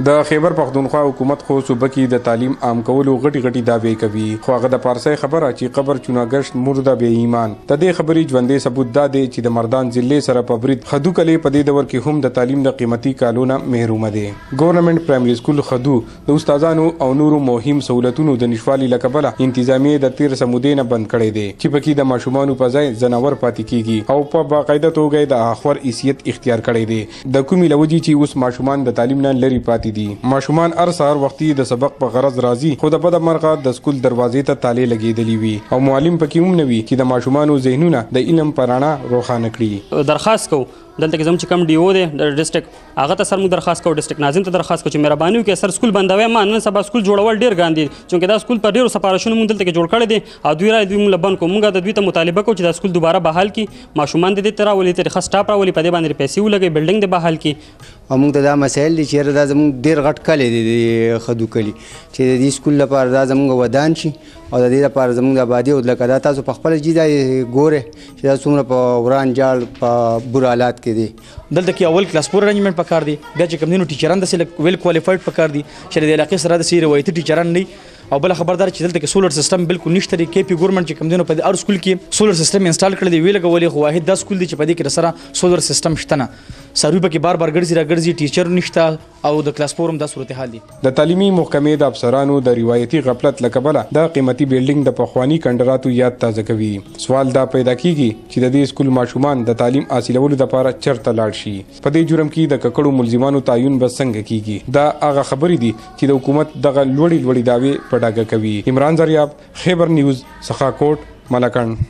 د خیبر پختونخوا حکومت خو صوبه کې د تعلیم عام کولو غټي دعوی کوي، خو هغه د پارسۍ خبره چې قبر چوناګشت مرده به ایمان د دې خبرې ژوندې ثبوت دا دی چې د مردان ضلع سره په برید خدو کلی په دې دور کې هم د تعلیم د قیمتي کالونه محرومه دي. ګورنمنت پرایمري سکول خدو د استادانو او نورو مهم سہولتونو د نشوالي لکبله انتظامیه د 13 مودې نه بند کړي دي چې پکې د ماشومانو په ځای زناور پاتې کیږي او په باقاعده توګه د اخور حیثیت اختیار کړي دي. د کومي لوجي چې اوس ماشومان د تعلیم نه لري پاتې دي. ماشومان هر سهار وختي د سبق په غرض راځي، خو د بده مرغه د سکول دروازې ته تالې لګېدلې وي او معلم پکې هم نه وي چې د ماشومانو ذهنونه د علم په رڼا روښانه کړي. درخواست کوو دلته کې زموږ چې کم ډي او دی د ډسټرکټ هغه ته سر موږ درخواست کوو، ډسټرکټ ناظم ته درخواست کوو چې مهرباني وکړئ سر سکول بندوي. ما نن سبا سکول جوړول ډېر ګران دي، چونکې دا سکول په ډېرو سفارشونو موږ دلته کې جوړ کړی دي او دوی راځي دوی موږ له بند کوو. موږ د دوی ته مطالبه کوو چې دا سکول دوباره بحال کړي، ماشومان د دې ته راولي، ته ښه سټاف راولي، په دې باندې پیسې ولګوي، بلډینګ دې بحال کړي. او موږ ته دا مسایل دي چې دا زموږ ډېر غټ کلی دی د خدو کلي چې د دې سکول لپاره دا زموږ ودان شي او د دې لپاره زموږ د آبادي او لکه دا تاسو په خپله جي دا ګورئ چې دا څومره په وران جاړ په بور حالات کې دی. دلته کې اول کلاس پور ارینجمنټ پکار دی، بیا چې کوم دینو ټیچران داسې ویل کوالیفاید پکار دي چې د علاقې سره داسې روایتي ټیچران نه او بل خبردار چې دلته کې سولر سیستم بالکل نشته دی. کې پی ګورنمنت چې کوم دینو په هر سکول کې سولر سیستم انسټال کړی دی، وی لګولې خو واحد دا سکول دی چې په دې کې سره سولر سیستم شته نه، سروي پکې بار ګرځي راګرځي، ټیچر نشته او د کلاس فورم دا صورتحال دي. د تعلیمي محکمې د افسرانو د روایتي غفلت لکبله د قیمتي بلډینګ د پخوانی کندراتو یاد تازه کوي. سوال دا پیدا کیږي چې د دې سکول ماشومان د تعلیم حاصلولو لپاره چرته لاړ شي. په دې جرم کې د ککړو ملزمانو تعین به څنګه کیږي؟ دا هغه خبرې دي چې د حکومت دغه لوړې دعوې په ډاګه کوي. عمران زریاب، خیبر نیوز، سخاکوټ، ملکند.